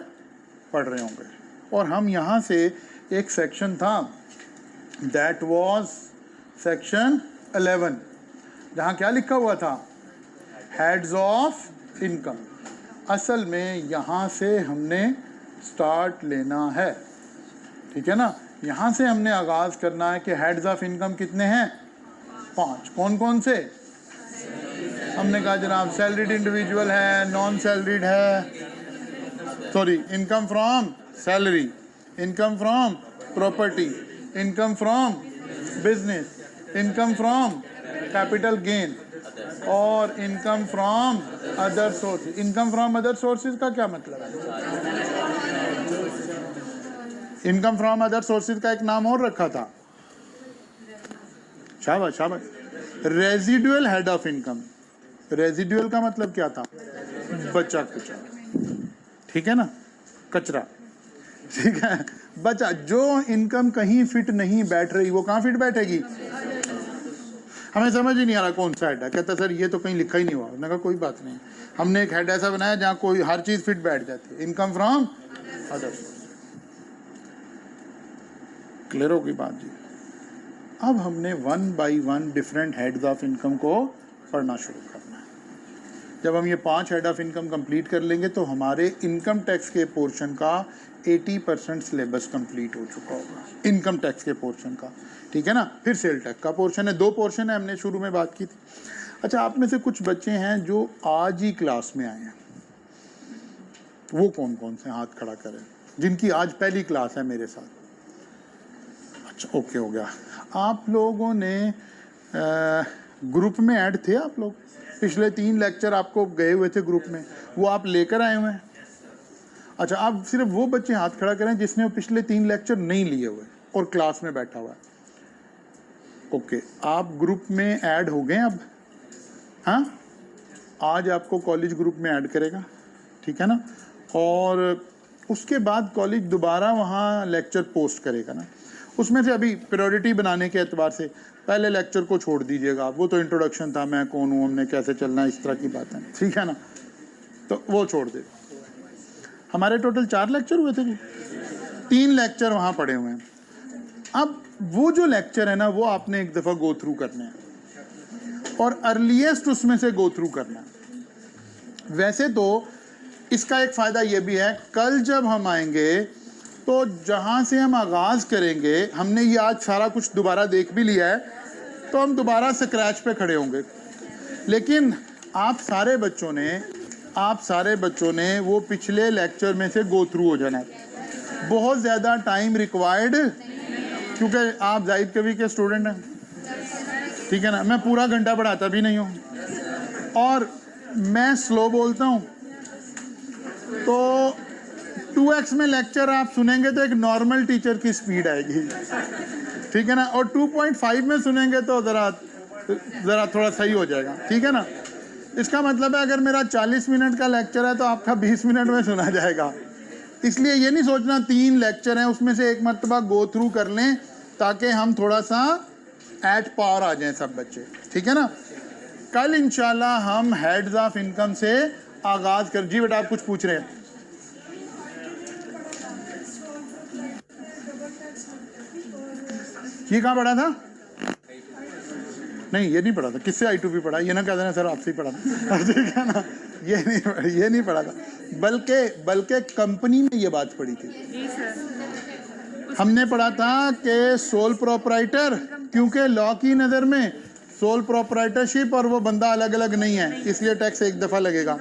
पढ़ रहे होंगे। और हम यहाँ से एक सेक्शन था दैट वाज सेक्शन 11 जहाँ क्या लिखा हुआ था, हेड्स ऑफ इनकम। असल में यहाँ से हमने स्टार्ट लेना है, ठीक है ना। यहाँ से हमने आगाज़ करना है कि हेड्स ऑफ इनकम कितने हैं, 5। कौन कौन से। हमने कहा जनाब सैलरीड इंडिविजुअल है, नॉन सैलरीड है, sorry income from salary, income from property, income from business, income from capital gain और income from other sources. Income from other sources का क्या मतलब है। इनकम फ्रॉम अदर सोर्सेज का एक नाम और रखा था, शाबाश शाबाश, residual head of income. Residual का मतलब क्या था, बचा कुचा, ठीक है ना, कचरा, ठीक है, बचा। जो इनकम कहीं फिट नहीं बैठ रही वो कहाँ फिट बैठेगी। हमें समझ ही नहीं आ रहा कौन सा हेड है। कहता सर ये तो कहीं लिखा ही नहीं हुआ। मैंने कहा कोई बात नहीं, हमने एक हेड ऐसा बनाया जहाँ कोई हर चीज़ फिट बैठ जाती है, इनकम फ्रॉम अदर। क्लियर होगी बात जी। अब हमने 1 by 1 different heads of income को पढ़ना शुरू करना है। जब हम ये 5 हेड ऑफ इनकम कंप्लीट कर लेंगे तो हमारे इनकम टैक्स के पोर्शन का 80% सिलेबस कंप्लीट हो चुका होगा, इनकम टैक्स के पोर्शन का, ठीक है ना। फिर सेल टैक्स का पोर्शन है, 2 पोर्शन है, हमने शुरू में बात की थी। अच्छा, आप में से कुछ बच्चे हैं जो आज ही क्लास में आए हैं, वो कौन कौन से हाथ खड़ा करें जिनकी आज पहली क्लास है मेरे साथ। अच्छा ओके हो गया। आप लोगों ने ग्रुप में ऐड थे आप लोग, पिछले 3 लेक्चर आपको गए हुए थे ग्रुप में, वो आप लेकर आए हुए हैं? अच्छा, आप सिर्फ वो बच्चे हाथ खड़ा करें जिसने पिछले 3 लेक्चर नहीं लिए हुए और क्लास में बैठा हुआ है। ओके, आप ग्रुप में ऐड हो गए अब? हाँ, आज आपको कॉलेज ग्रुप में ऐड करेगा, ठीक है ना? और उसके बाद कॉलेज दोबारा वहाँ लेक्चर पोस्ट करेगा ना, उसमें से अभी प्रायोरिटी बनाने के एतबार से पहले लेक्चर को छोड़ दीजिएगा, वो तो इंट्रोडक्शन था, मैं कौन हूँ, हमने कैसे चलना है, इस तरह की बात है, ठीक है ना? तो वो छोड़ दे। हमारे टोटल 4 लेक्चर हुए थे जी, 3 लेक्चर वहाँ पड़े हुए हैं। अब वो जो लेक्चर है ना, वो आपने एक दफ़ा गो थ्रू करने हैं और अर्लीस्ट उसमें से गो थ्रू करना है। वैसे तो इसका एक फ़ायदा ये भी है, कल जब हम आएंगे तो जहाँ से हम आगाज़ करेंगे, हमने ये आज सारा कुछ दोबारा देख भी लिया है, तो हम दोबारा स्क्रैच पे खड़े होंगे। लेकिन आप सारे बच्चों ने वो पिछले लेक्चर में से गो थ्रू हो जाना है। बहुत ज़्यादा टाइम रिक्वायर्ड, क्योंकि आप जाहिद कवि के स्टूडेंट हैं, ठीक है ना? मैं पूरा घंटा पढ़ाता भी नहीं हूँ और मैं स्लो बोलता हूँ, तो 2x में लेक्चर आप सुनेंगे तो एक नॉर्मल टीचर की स्पीड आएगी, ठीक है ना? और 2.5 में सुनेंगे तो ज़रा थोड़ा सही हो जाएगा, ठीक है ना? इसका मतलब है अगर मेरा 40 मिनट का लेक्चर है तो आपका 20 मिनट में सुना जाएगा। इसलिए ये नहीं सोचना 3 लेक्चर हैं उसमें से एक मरतबा गो थ्रू कर लें ताकि हम थोड़ा सा एट पावर आ जाएं सब बच्चे, ठीक है ना? कल इंशाल्लाह हम हेड्स ऑफ इनकम से आगाज़ कर। जी बेटा, आप कुछ पूछ रहे हैं? ये कहाँ पढ़ा था? नहीं, ये नहीं पढ़ा था। किससे I2P पढ़ा? ये ना कह देना सर आपसे ही पढ़ा था, ठीक है ना? ये नहीं पढ़ा था, बल्कि कंपनी में ये बात पढ़ी थी। हमने पढ़ा था कि सोल प्रोप्राइटर, क्योंकि लॉ की नज़र में सोल प्रोप्राइटरशिप और वो बंदा अलग अलग नहीं है, इसलिए टैक्स एक दफ़ा लगेगा।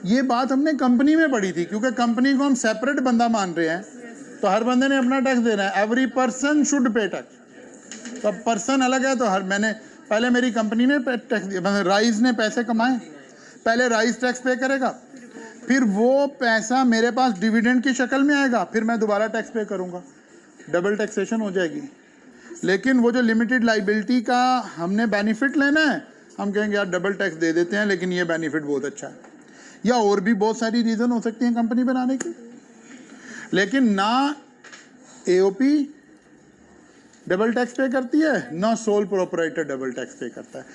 ये बात हमने कंपनी में पढ़ी थी, क्योंकि कंपनी को हम सेपरेट बंदा मान रहे हैं, तो हर बंदे ने अपना टैक्स देना है। Every person should pay tax. तो अब पर्सन अलग है, तो मैंने पहले मेरी कंपनी ने टैक्स दिया, मतलब राइज ने पैसे कमाए, पहले राइज टैक्स पे करेगा, फिर वो पैसा मेरे पास डिविडेंड की शक्ल में आएगा, फिर मैं दोबारा टैक्स पे करूँगा, डबल टैक्सेशन हो जाएगी। लेकिन वो जो लिमिटेड लाइबिलिटी का हमने बेनिफिट लेना है, हम कहेंगे यार डबल टैक्स दे देते हैं, लेकिन ये बेनिफिट बहुत अच्छा है। या और भी बहुत सारी रीज़न हो सकती हैं कंपनी बनाने की, लेकिन ना AOP डबल टैक्स पे करती है, ना सोल प्रोपराइटर डबल टैक्स पे करता है।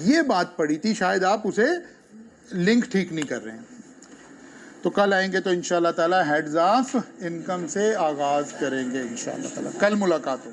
ये बात पड़ी थी, शायद आप उसे लिंक ठीक नहीं कर रहे हैं। तो कल आएंगे तो इंशाल्लाह ताला हेड्स ऑफ इनकम से आगाज़ करेंगे इंशाल्लाह ताला। कल मुलाकात हो।